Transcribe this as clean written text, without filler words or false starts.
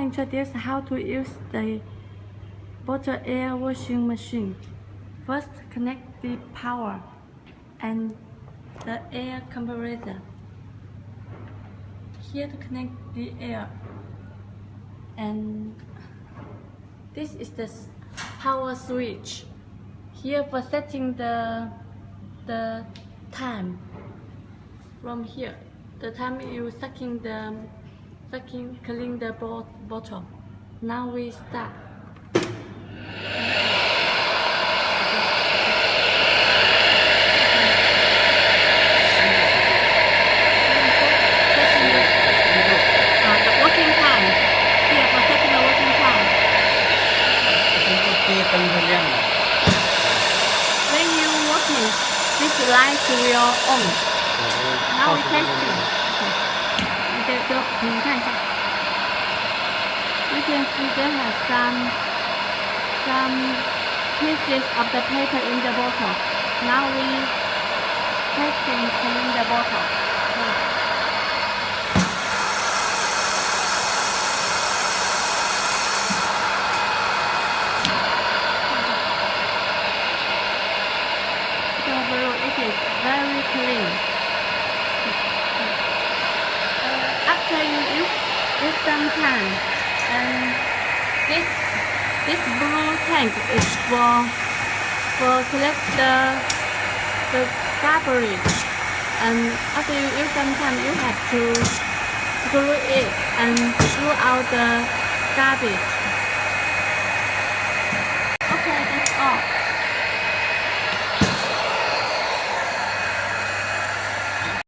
introduce how to use the bottle air washing machine. First, connect the power and the air compressor. Here to connect the air, and this is the power switch. Here for setting the time. From here, the time you clean the bottle. Now we start. When you working, this light will on. Now we testing. You can see there have some pieces of the paper in the bottle. Now we testing clean the bottle. It is very clean. After you use some time, and this blue tank is for collect the garbage. And after you use some time, you have to screw it and screw out the garbage.